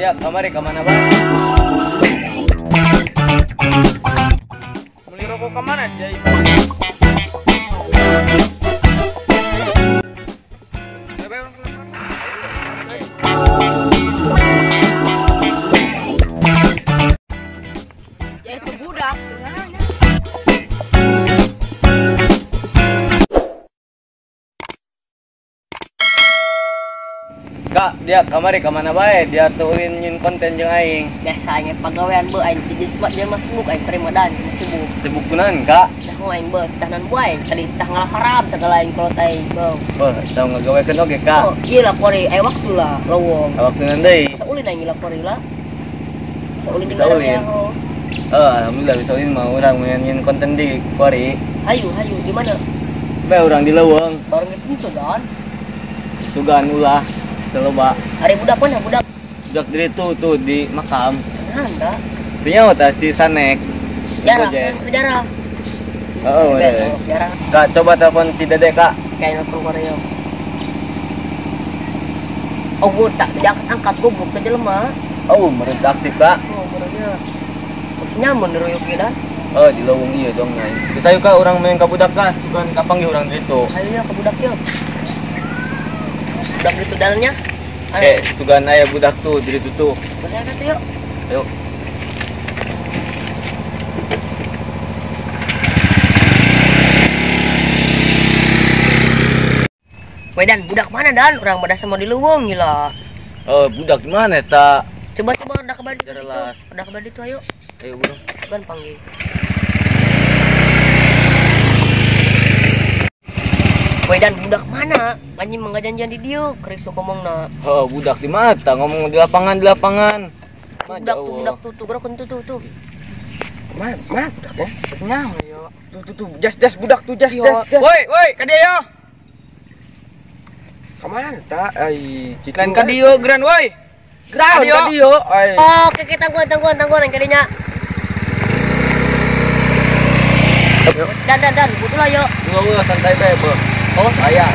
dia kamari kemana bang? Beli rokok kemana dia itu? Ya itu budak. Kak, dia kamari kemana bae? Dia tuulin nyin konten jeung aing. Biasanya pegawaian be aing jadi suat dia masih sibuk aing terima dan sibuk. Sibuk kunaon, Kak? Dah aing be tahanan buai tadi tah ngalah harap segala aing kalau aing be. Beuh, tau ngagawekeun oge, Kak. Oh, iya lah pori waktu lah lowong. Waktunan deui. Saulin aing lah pori lah. Saulin di Saulin. mana oh. Alhamdulillah bisa ulin mah urang nyin konten di Kuari. Hayu di mana? Bae urang di Leuweung. Bareng itu dan. Sugan ulah loba. Hari budak mana budak? Budak diri tuh di makam. Nah, dah. Dia tah si Sanek. Jarah, Gojek. jarah. Oh, udah. Jarah. Kak, coba telepon si Dede, Kak. Kayaknya keluar ya. Oh, gue tak angkat goblok ke jelema. Oh, menurut aktif, Kak. Oh, benernya. Maksudnya menurut yuk dan. Oh, di Leuweung ieu dong, Nyai. Geus ayo Kak urang main ka budak, Kak. Sugan kapanggih urang ditu. Ayo ya ke budak yuk. Budak itu dalamnya. Sugan aya budak tuh di ditu tuh. Saya kata yuk. Ayo. Dan budak mana dan? Orang pada sama di Leuweung gila. Oh, budak di mana eta? Coba udah kembali itu. Jelas. Udah kembali itu ayo. Ayo, Bro. Kan panggil. Dan budak mana? Anjing menggajanjian di dia, keris ngomongna. Oh, budak di mata ngomong di lapangan. Budak tuh gerokan tuh. Mana budak ya? Nyawa yo. Tuh, jas budak tuh jas. Woi, ka dia yo. Kemana tak? Ai, lain ka dia gran woi. Gran ka dia. Ai. Oh, oke tangguhan yang kadinya. Dan, butuh lah yuk. Ulah santai bae, Bro. Oh, saya.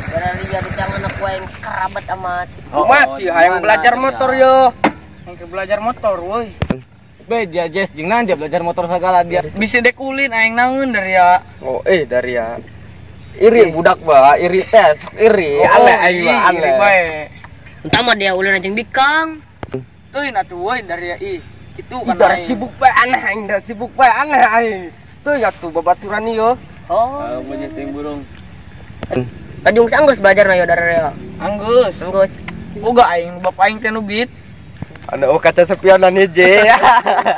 Dari ya di tangan aku yang kerabat amat. Masih hayang belajar motor yo. Yang belajar motor woi. Be dia Jess jeung naon dia belajar motor sagala dia. Bisa dek ulin aing naeun dari ya. Oh, dari ya. Iri budak ba, iri teh, sok iri. Aneh aing mah, Iri aneh. bae. Entah mah dia ulin aja bikang. Tuin atuh woi dari ya itu kan Idar aing. sibuk bae aneh aing, dar sibuk bae aneh aing. Tuh ya tuh babaturan ieu. Oh, Banyak ting burung. Kajung sanggus belajar na yo dari ya. Anggus. Boga aing bapak aing teh nu bit. Ada kaca spionan je.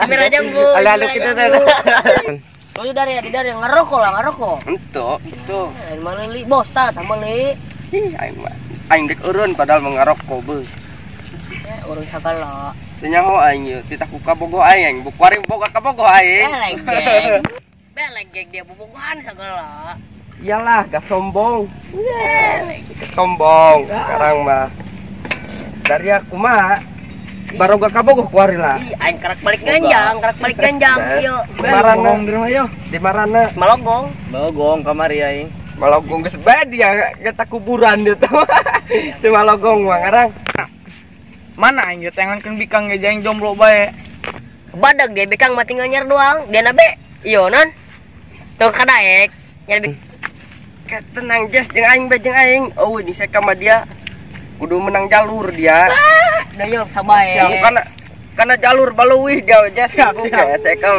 Simir aja bu. Ala kita teh. Lo dari yang ngerokok. Itu. Mana li bos ta tambah li. Ih aing mah. Aing dek eureun padahal mengarokok beuh. Urang sagala. Teu nyaho aing ieu, tita ku kabogoh aing, bukuari boga kabogoh aing. Belegeg dia bobogohan sagala. Iyalah, gak sombong. Sombong sekarang mah. Dari aku mah baru gak kabogoh kuari lah. Ih, aing kerak balik ganjang, yuk. Di marana di rumah yo. Di marana Malogong Kamari aing. Malogong geus bae dia kita kuburan dia tuh. Cuma Malogong mah ngarang. Mana aing teh ngankeun bikang ge jang jomblo bae. badag ge bekang mah tinggal nyer doang. Dia nabe iyo non. Tuh kadaek. Nyer Tenang Jas jeung aing. Oh, ini saya sama dia. Kudu menang jalur dia. dah yuk sabae. Siang karena jalur baleuwih dia Jas. Saya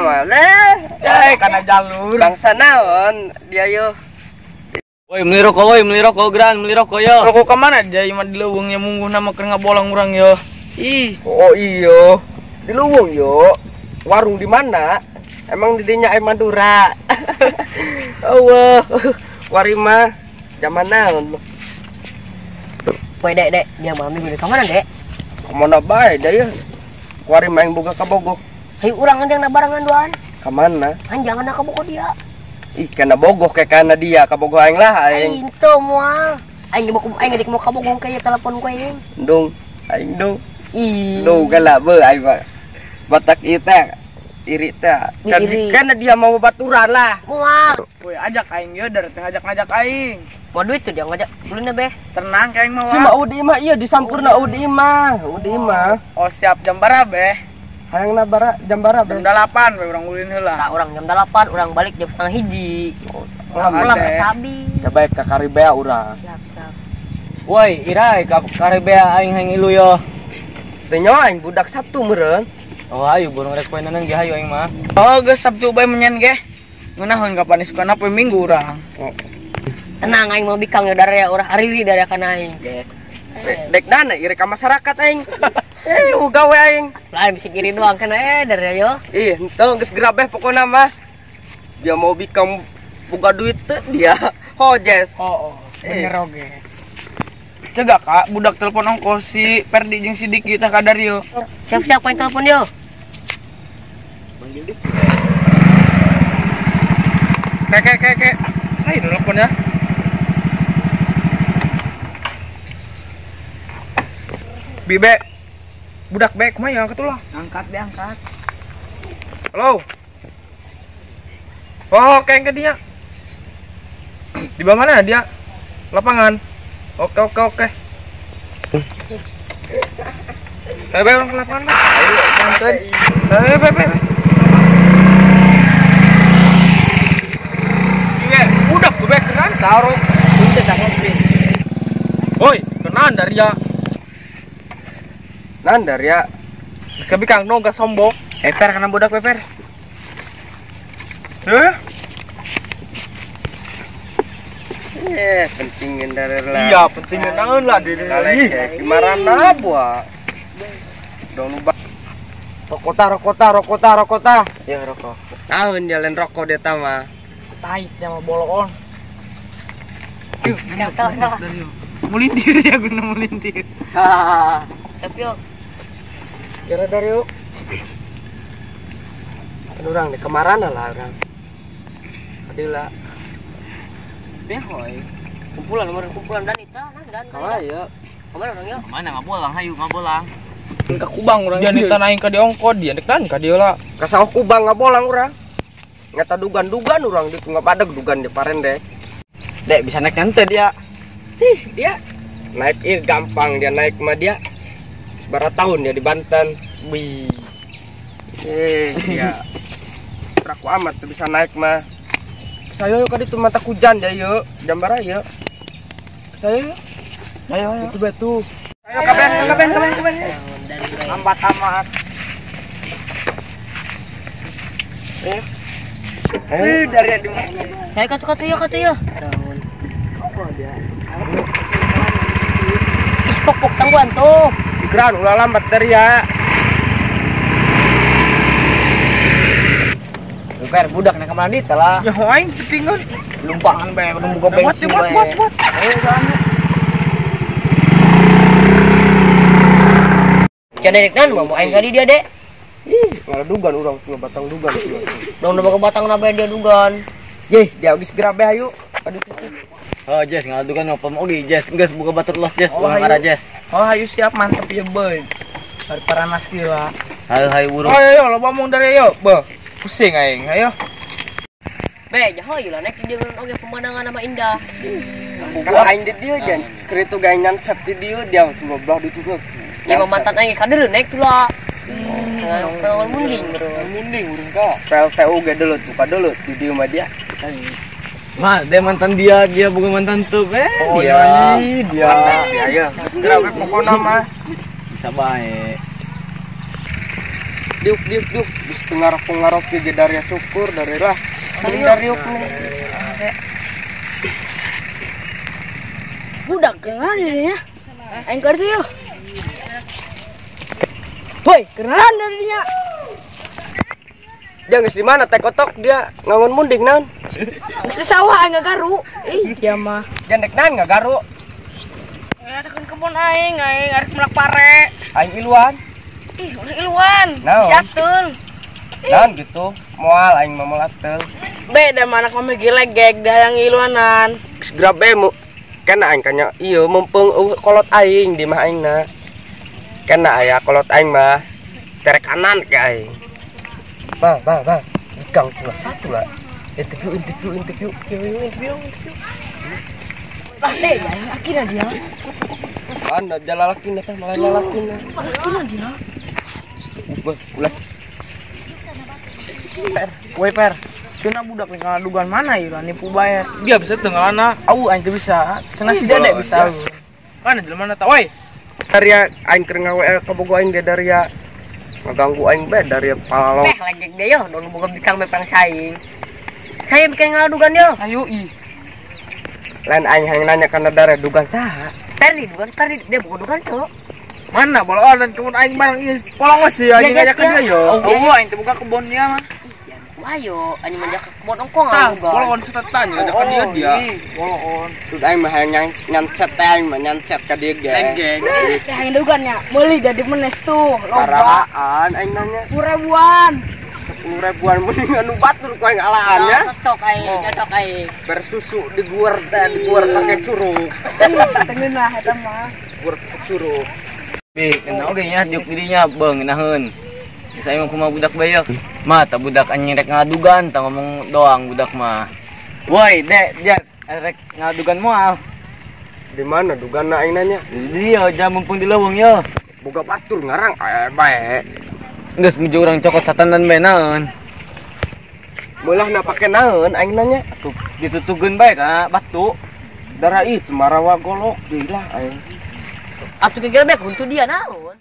mah. Lah, Karena jalur. bangsa naon dia yo. Woi, beli rokok Gran, beli rokok yo. Rokok ka mana dia mah di leuweung nya mungguh nama keur ngabolang urang yo. Ih, Oh iyo. Di Leuweung yo. Warung di mana? Emang di dinya Madura. Allah. Warima zaman naon? Poe dek, dia malam minggu di kamar dek. Kemana bae da ya? Warima yang boga kabogoh. Hayu urang yang barangan doan. Kemana? Jangan nak kabogoh dia. Ih, kana bogoh kayak kana dia, kabogoh aing lah aing. Aing teu moal. Aing dik mau kabogoh kayak telepon ku aing. Dong, aing dong. Ih. Duh galak beuh aing mah. Batak ieu teh iri teh. Iri. Karena dia mau baturan lah. Mual. Woi, ajak aing yo dari ngajak aing. Mau duit tuh dia ngajak. Ulun be. Tenang kayak mau. Si mah Udi mah iya disampurna Udi mah. Oh, siap jam berapa be? Hayang nabara jam berapa? Jam 8 be urang ulin heula. Tak orang jam 8, orang balik jam setengah hiji. Pulang Teh. tabi. Ya baik ke Karibea urang. Siap. Woi, irai ka Karibea aing hang ilu yo. Teh nyoing budak Sabtu meureun. Oh, ayo burung rek poenanan ge hayu aing mah. Oh, geus Sabtu bae menyen ge. Ngeunahun kapan isukana poe Minggu urang. Tenang aing mau bikang ya dari urang hariri dari akan aing. Dek dana iri ka masyarakat aing. Gawe aing. Lain bisa kiri doang kan dari ayo. Ih, henteu geus gerabeh pokona mah. Dia mau bikam buka duit teh dia. Hojes. Oh. Bener oge. Cegah Kak, budak telepon ongkos si Perdi jeung si Dik kita ka Dario. Siap main telepon yo. Kek. Ayo telepon ya. Bibe. Budak be, kumaha ya angkat ulah. Angkat. Halo. Oh, kayak ke dia. Di bawah mana dia? Lapangan. Oke. Be, orang ke lapangan, Be. Ayo, santai. Be. Iya, budak tuh, Be, kenan taruh. Udah dah ngopi. Woi, kenan dari ya. Nandar ya. Geus kabikang no, gak sombong. Per kana budak Per. Pentingin dari lah. Iya, pentingnya naon lah di Gimana buah? Dong lupa. Rokota. Ya rokok. Tahun jalan rokok dia tama. Tai sama boloon. Yuk, Tahu. mulintir ya guna mulintir. Siap yo. Kira dari yuk. Kan orang di kemarana lah orang. Adila. Behoy. Kumpulan Danita, dan. Kawaya. Kemana orang yo? Mana ngabolang hayu ngabolang. Ka kubang urang dia nita naing ka diongkod dia nek ka dia lah. Kasau kubang ngabolang orang. Ngata dugan orang di tunggal padeg dugan di parende. Dek bisa naik nanti dia. Dia naik gampang dia naik mah dia. Seberapa tahun dia di Banten. Wih. Ya. Raku amat tuh bisa naik mah. Saya yuk kadi tuh mata hujan dia yuk. Jambara yuk. Saya yuk. Ayo. Itu betul. Ayo kaben. Lambat amat. Dari di mana? Saya katu yo. Ispok tangguan tuh. Ikran ulah lambat dari ya. Per budak nek kamar dit lah. Ya aing ketinggalan. Lumpangan be, buka bensin be. Buat. Ayo jalan. Jadi kan mau aing kali dia dek. Malah dugan orang tuh batang dugan. Dong udah batang nabe dia dugan. Yeh, dia geus gerabe hayu. Aduh. Oh, Jess, ngadukan no pem oge, Jess. Geus buka batur los, Jess. Oh, Ulang hayu. ada, Jess. Oh, ayo siap mantep ya, boy. Hari paranas kira. Hayu burung. Ayo, lo ngomong dari ayo, Beh. Pusing aing, ayo. Be, jaho lah naik di dia oge pemandangan nama indah. Kalau aing di dia jan, kereta gaingan set di dia goblok ditutup. Yang mantan aing kader naik tuh lah. Ngangon munding bro. Munding urang ka. PLTU ge dulu tuh, ka dulu di dia mah dia. Mah, dia mantan dia bukan mantan tuh, be. Oh, dia. Ayo. Gerabe pokona mah. Bisa bae. Diuk. Bis pengarap ge dari syukur dari lah. Dari yuk nih. Budak kenalan ya. Aing kerja yuk. Boy, kenalan dari dia. Dia geus di mana teh kotok dia ngangon munding naon? Geus di sawah aing garu. Dia mah. Jandek naon ngagaru. Ada kan kebun aing arek melak pare. Aing iluan. Ih, udah iluan. Naon? Siatul. Naon gitu. Moal aing mah moal atel. Beda mana kamu gilegek dah yang iluanan. Geus grabe mu. Kana aing kanya ieu mumpung kolot aing di mah aingna. Kana aya kolot aing mah cerek kanan ke aing. Bah. Ikang pula satu lah. Interview. Lah, deh, akhirnya dia. Anda jalan laki tah malah laki. Akhirnya dia. Ulah. Per. Kena budak nih dugaan mana ya nipu bayar. Dia bisa tengah anak. Au aing teu bisa. Cenah si Dedek bisa. Mana jelema na woi. Dari aing keur ngawe kabogo aing ge dari ngaganggu aing be dari palalo. Lagi dia yo, dulu buka bikang bepang saing. Saya bikin ngadugan yo. Ayo i. Lain aing yang nanya karena dari dugaan saha. Perdi dia bukan dugaan tuh. Mana bolon dan kebun aing barang ini polong sih anjing ngajak ke dia yo. Oh, aing teu buka kebunnya mah. Ayo, anjing manjak ke kebun ongkong Tah, juga. polong setetan ngajak ke dia. Bolon. Sudah aing mah yang nyanset aing mah nyanset ka dieu ge. Lenggeng. Yang dugannya beli jadi menes tuh loba Paraan aing nanya 10.000-an 10.000-an mendingan nu batur ku aing alaan ya. Cocok aing. Bersusu di guer pakai curug. tengenah eta mah Guer pakai curug. Bi, kena oge nya diuk dirinya beung naheun. Saya mah kumaha budak bae. Mah ta budak anjing rek ngadugan, ta ngomong doang budak mah. Woi, Dek, Jat, rek ngadugan moal. Di mana dugaan aing nanya? Dia jam mumpung di leuweung yo. Boga batur ngarang bae. Geus meja urang cokot satanan bae naon. Meulah na pake naon aing nanya? Tuh ditutugeun bae ka batu. Darah itu marawa golok deui lah aing. Atuh kira bek untuk dia naon.